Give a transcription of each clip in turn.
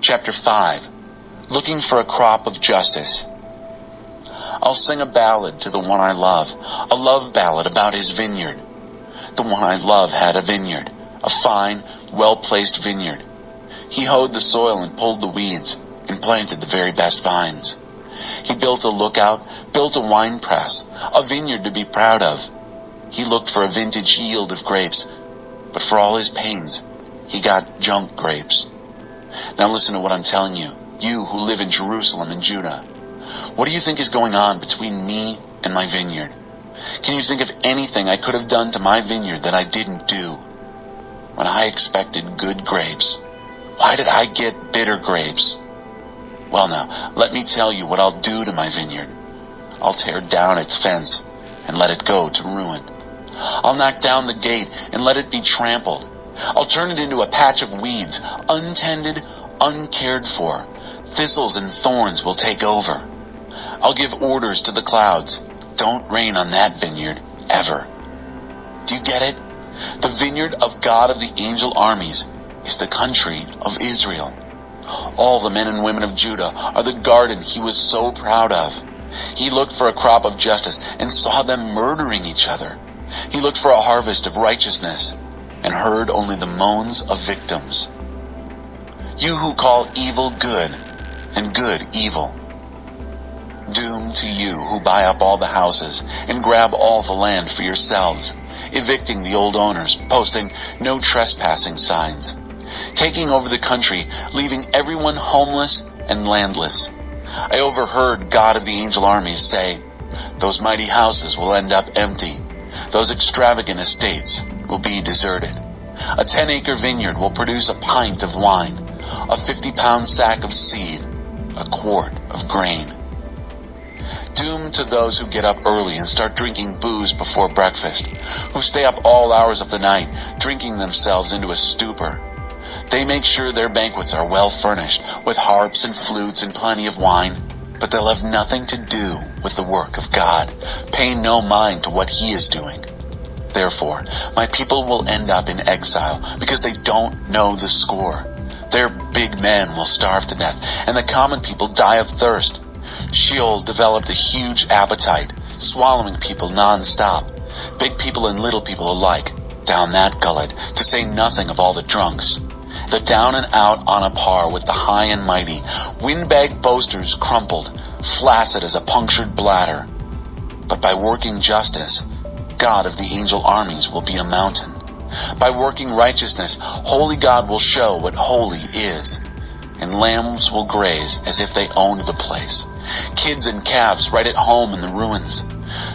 Chapter 5. Looking for a crop of justice. I'll sing a ballad to the one I love, a love ballad about his vineyard. The one I love had a vineyard, a fine, well-placed vineyard. He hoed the soil and pulled the weeds, and planted the very best vines. He built a lookout, built a wine press, a vineyard to be proud of. He looked for a vintage yield of grapes, but for all his pains, he got junk grapes. Now listen to what I'm telling you, you who live in Jerusalem and Judah. What do you think is going on between me and my vineyard? Can you think of anything I could have done to my vineyard that I didn't do? When I expected good grapes, why did I get bitter grapes? Well now, let me tell you what I'll do to my vineyard. I'll tear down its fence and let it go to ruin. I'll knock down the gate and let it be trampled. I'll turn it into a patch of weeds, untended, uncared for. Thistles and thorns will take over. I'll give orders to the clouds. Don't rain on that vineyard, ever. Do you get it? The vineyard of God of the angel armies is the country of Israel. All the men and women of Judah are the garden he was so proud of. He looked for a crop of justice and saw them murdering each other. He looked for a harvest of righteousness and heard only the moans of victims. You who call evil good and good evil. Doom to you who buy up all the houses and grab all the land for yourselves, evicting the old owners, posting no trespassing signs, taking over the country, leaving everyone homeless and landless. I overheard God of the angel armies say, those mighty houses will end up empty. Those extravagant estates will be deserted. A 10-acre vineyard will produce a pint of wine, a 50-pound sack of seed, a quart of grain. Doom to those who get up early and start drinking booze before breakfast, who stay up all hours of the night, drinking themselves into a stupor. They make sure their banquets are well furnished, with harps and flutes and plenty of wine, but they'll have nothing to do with the work of God, paying no mind to what He is doing. Therefore, my people will end up in exile because they don't know the score. Their big men will starve to death, and the common people die of thirst. Sheol developed a huge appetite, swallowing people non-stop, big people and little people alike, down that gullet, to say nothing of all the drunks. The down and out on a par with the high and mighty, windbag boasters crumpled, flaccid as a punctured bladder. But by working justice, God of the angel armies will be a mountain. By working righteousness, holy God will show what holy is. And lambs will graze as if they owned the place. Kids and calves right at home in the ruins.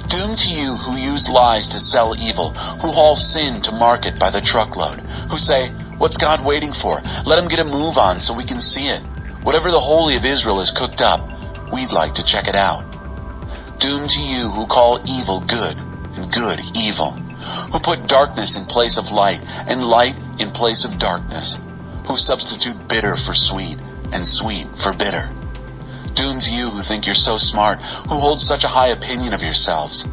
Doom to you who use lies to sell evil, who haul sin to market by the truckload, who say, what's God waiting for? Let him get a move on so we can see it. Whatever the Holy of Israel has cooked up, we'd like to check it out. Doom to you who call evil good and good evil, who put darkness in place of light and light in place of darkness, who substitute bitter for sweet and sweet for bitter. Doom to you who think you're so smart, who hold such a high opinion of yourselves.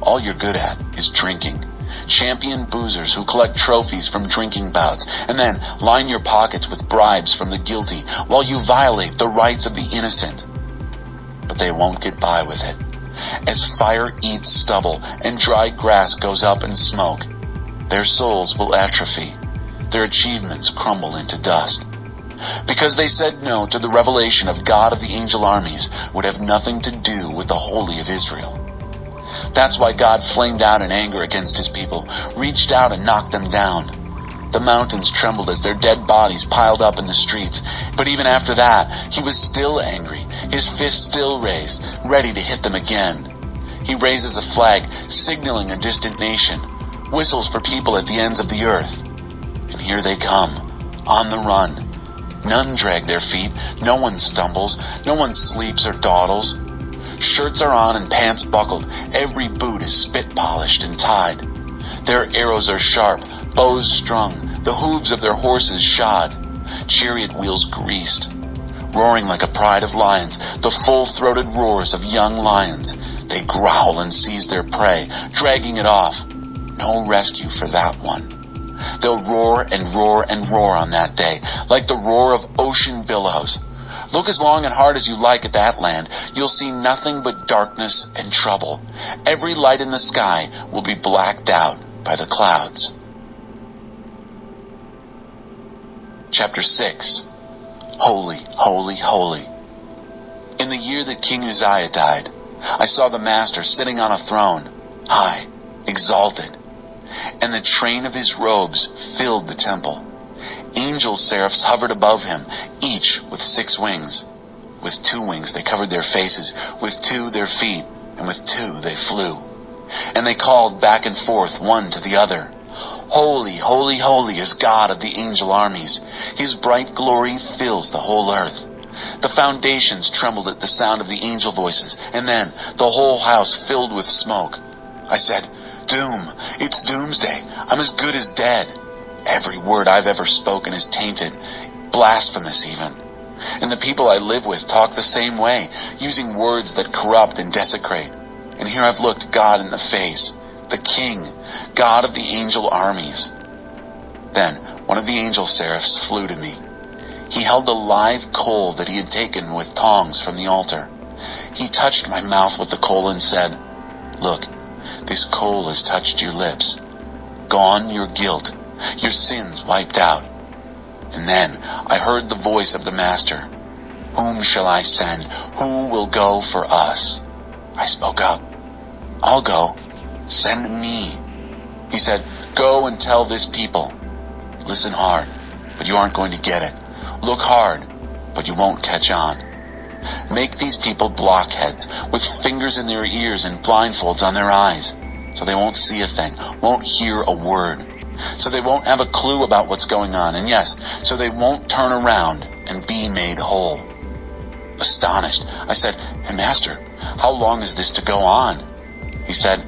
All you're good at is drinking. Champion boozers who collect trophies from drinking bouts and then line your pockets with bribes from the guilty while you violate the rights of the innocent. But they won't get by with it. As fire eats stubble and dry grass goes up in smoke, their souls will atrophy. Their achievements crumble into dust. Because they said no to the revelation of God of the angel armies would have nothing to do with the Holy of Israel. That's why God flamed out in anger against His people, reached out and knocked them down. The mountains trembled as their dead bodies piled up in the streets, but even after that, He was still angry, His fist still raised, ready to hit them again. He raises a flag, signaling a distant nation, whistles for people at the ends of the earth. And here they come, on the run. None drag their feet, no one stumbles, no one sleeps or dawdles. Shirts are on and pants buckled, every boot is spit-polished and tied. Their arrows are sharp, bows strung, the hooves of their horses shod, chariot wheels greased. Roaring like a pride of lions, the full-throated roars of young lions, they growl and seize their prey, dragging it off. No rescue for that one. They'll roar and roar and roar on that day, like the roar of ocean billows. Look as long and hard as you like at that land, you'll see nothing but darkness and trouble. Every light in the sky will be blacked out by the clouds. Chapter 6. Holy, holy, holy. In the year that King Uzziah died, I saw the Master sitting on a throne, high, exalted, and the train of his robes filled the temple. Angel seraphs hovered above him, each with 6 wings. With 2 wings they covered their faces, with 2 their feet, and with 2 they flew. And they called back and forth one to the other, Holy, holy, holy is God of the angel armies. His bright glory fills the whole earth. The foundations trembled at the sound of the angel voices, and then the whole house filled with smoke. I said, Doom, it's doomsday. I'm as good as dead. Every word I've ever spoken is tainted, blasphemous even. And the people I live with talk the same way, using words that corrupt and desecrate. And here I've looked God in the face, the King, God of the angel armies. Then one of the angel seraphs flew to me. He held a live coal that he had taken with tongs from the altar. He touched my mouth with the coal and said, Look, this coal has touched your lips. Gone your guilt, your sins wiped out. And then I heard the voice of the Master. Whom shall I send? Who will go for us? I spoke up. I'll go. Send me. He said, Go and tell this people. Listen hard, but you aren't going to get it. Look hard, but you won't catch on. Make these people blockheads, with fingers in their ears and blindfolds on their eyes, so they won't see a thing, won't hear a word, so they won't have a clue about what's going on, and yes, so they won't turn around and be made whole. Astonished, I said, Hey, Master, how long is this to go on? He said,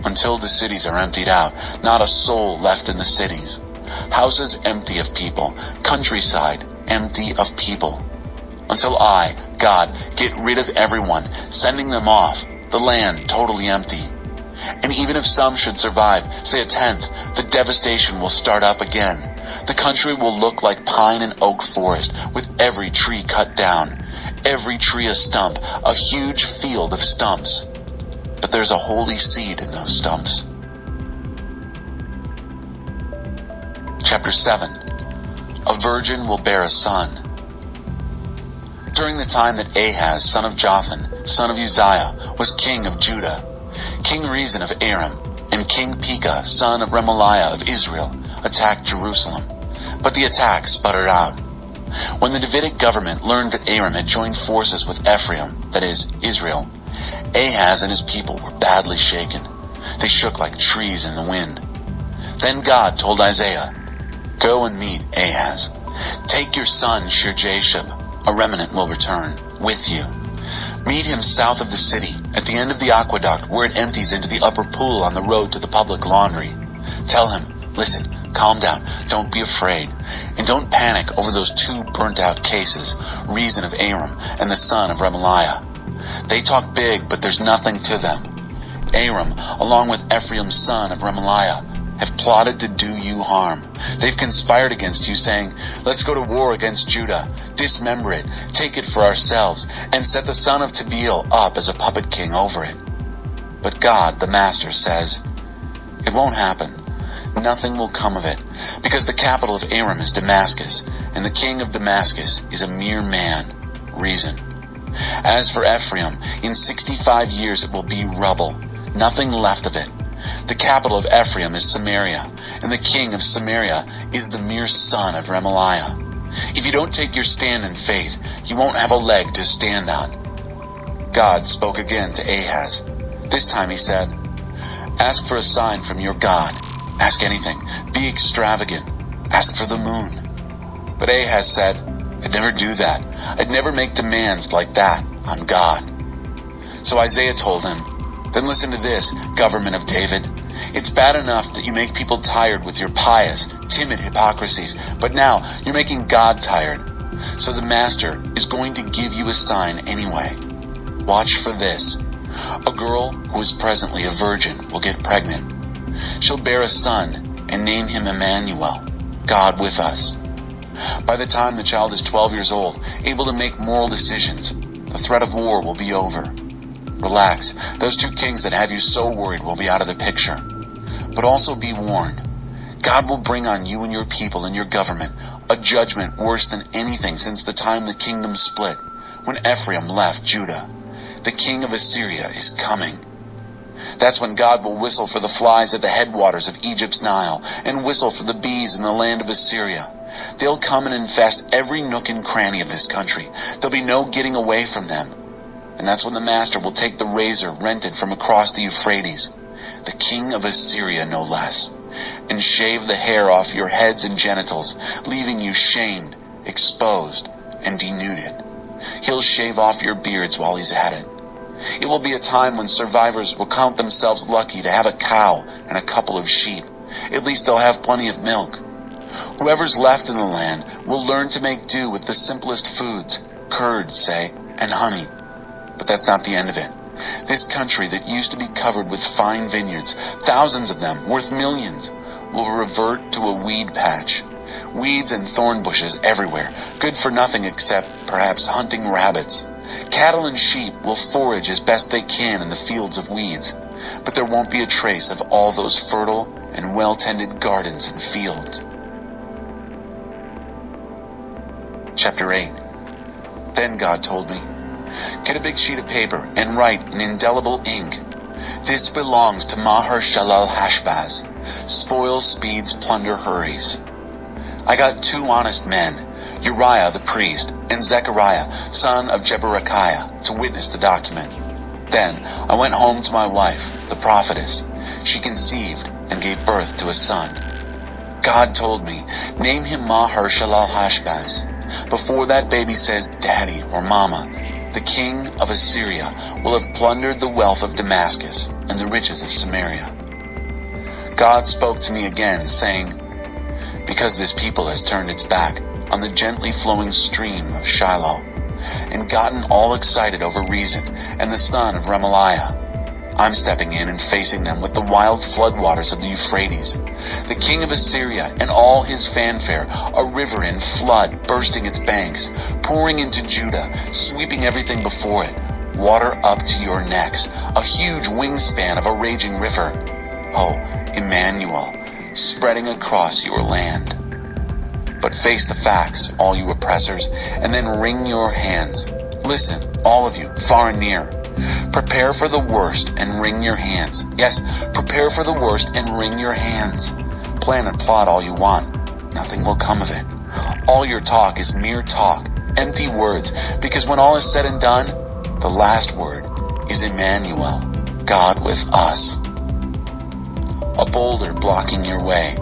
Until the cities are emptied out, not a soul left in the cities. Houses empty of people, countryside empty of people. Until I, God, get rid of everyone, sending them off, the land totally empty. And even if some should survive, say 1/10, the devastation will start up again. The country will look like pine and oak forest, with every tree cut down, every tree a stump, a huge field of stumps. But there's a holy seed in those stumps. Chapter 7. A virgin will bear a son. During the time that Ahaz, son of Jotham, son of Uzziah, was king of Judah, King Rezin of Aram, and King Pekah, son of Remaliah of Israel, attacked Jerusalem. But the attack sputtered out. When the Davidic government learned that Aram had joined forces with Ephraim, that is, Israel, Ahaz and his people were badly shaken. They shook like trees in the wind. Then God told Isaiah, Go and meet Ahaz. Take your son Shear-Jashub, a remnant will return, with you. Meet him south of the city, at the end of the aqueduct where it empties into the upper pool on the road to the public laundry. Tell him, Listen, calm down, don't be afraid, and don't panic over those 2 burnt-out cases, Rezin of Aram and the son of Remaliah. They talk big, but there's nothing to them. Aram, along with Ephraim's son of Remaliah, have plotted to do you harm. They've conspired against you, saying, Let's go to war against Judah, dismember it, take it for ourselves, and set the son of B.I.B.L.E up as a puppet king over it. But God, the Master, says, It won't happen. Nothing will come of it, because the capital of Aram is Damascus, and the king of Damascus is a mere man, Rezin. As for Ephraim, in 65 years it will be rubble, nothing left of it. The capital of Ephraim is Samaria, and the king of Samaria is the mere son of Remaliah. If you don't take your stand in faith, you won't have a leg to stand on. God spoke again to Ahaz. This time he said, Ask for a sign from your God. Ask anything. Be extravagant. Ask for the moon. But Ahaz said, I'd never do that. I'd never make demands like that on God. So Isaiah told him, Then listen to this, government of David. It's bad enough that you make people tired with your pious, timid hypocrisies, but now you're making God tired. So the Master is going to give you a sign anyway. Watch for this. A girl who is presently a virgin will get pregnant. She'll bear a son, and name him Emmanuel, God with us. By the time the child is 12 years old, able to make moral decisions, the threat of war will be over. Relax, those two kings that have you so worried will be out of the picture. But also be warned, God will bring on you and your people and your government a judgment worse than anything since the time the kingdom split, when Ephraim left Judah. The king of Assyria is coming. That's when God will whistle for the flies at the headwaters of Egypt's Nile, and whistle for the bees in the land of Assyria. They'll come and infest every nook and cranny of this country. There'll be no getting away from them. And that's when the master will take the razor rented from across the Euphrates, the king of Assyria no less, and shave the hair off your heads and genitals, leaving you shamed, exposed, and denuded. He'll shave off your beards while he's at it. It will be a time when survivors will count themselves lucky to have a cow and a couple of sheep. At least they'll have plenty of milk. Whoever's left in the land will learn to make do with the simplest foods, curd, say, and honey. But that's not the end of it. This country that used to be covered with fine vineyards, thousands of them, worth millions, will revert to a weed patch. Weeds and thorn bushes everywhere, good for nothing except, perhaps, hunting rabbits. Cattle and sheep will forage as best they can in the fields of weeds, but there won't be a trace of all those fertile and well-tended gardens and fields. Chapter 8. Then God told me, "Get a big sheet of paper and write in indelible ink, 'This belongs to Maher-shalal-Hash-Baz. Spoil speeds, plunder hurries.' I got two honest men, Uriah the priest and Zechariah, son of Jeberechiah, to witness the document. Then I went home to my wife, the prophetess. She conceived and gave birth to a son. God told me, 'Name him Maher-shalal-Hash-Baz.' Before that baby says daddy or mama, the king of Assyria will have plundered the wealth of Damascus and the riches of Samaria." God spoke to me again, saying, "Because this people has turned its back on the gently flowing stream of Shiloh, and gotten all excited over Rezin and the son of Remaliah, I'm stepping in and facing them with the wild floodwaters of the Euphrates, the king of Assyria and all his fanfare, a river in flood bursting its banks, pouring into Judah, sweeping everything before it, water up to your necks, a huge wingspan of a raging river. Oh, Emmanuel, spreading across your land. But face the facts, all you oppressors, and then wring your hands. Listen, all of you, far and near. Prepare for the worst and wring your hands. Yes, prepare for the worst and wring your hands. Plan and plot all you want. Nothing will come of it. All your talk is mere talk, empty words, because when all is said and done, the last word is Emmanuel, God with us. A boulder blocking your way.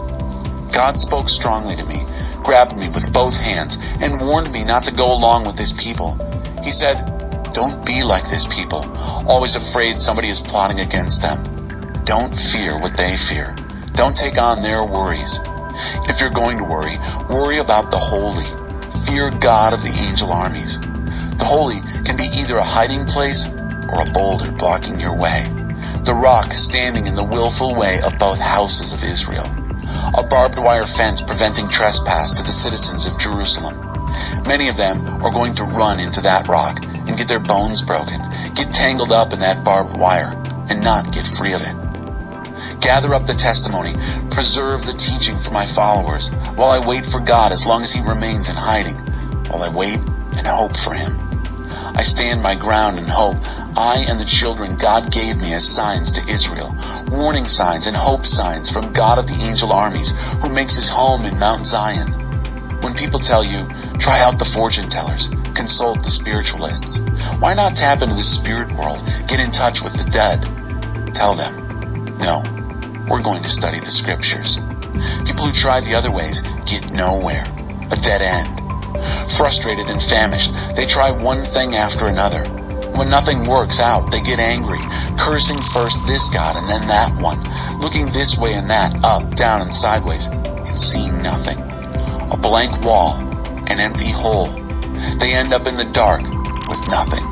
God spoke strongly to me, grabbed me with both hands, and warned me not to go along with this people. He said, "Don't be like this people, always afraid somebody is plotting against them. Don't fear what they fear. Don't take on their worries. If you're going to worry, worry about the holy. Fear God of the angel armies. The holy can be either a hiding place or a boulder blocking your way. The rock standing in the willful way of both houses of Israel. A barbed wire fence preventing trespass to the citizens of Jerusalem. Many of them are going to run into that rock and get their bones broken, get tangled up in that barbed wire, and not get free of it. Gather up the testimony, preserve the teaching for my followers, while I wait for God as long as he remains in hiding, while I wait and hope for him. I stand my ground and hope, I and the children God gave me as signs to Israel, warning signs and hope signs from God of the angel armies, who makes his home in Mount Zion. When people tell you, try out the fortune tellers, consult the spiritualists, why not tap into the spirit world, get in touch with the dead? Tell them, no, we're going to study the scriptures. People who try the other ways get nowhere, a dead end. Frustrated and famished, they try one thing after another. When nothing works out, they get angry, cursing first this God and then that one, looking this way and that, up, down, and sideways, and seeing nothing. A blank wall, an empty hole. They end up in the dark with nothing.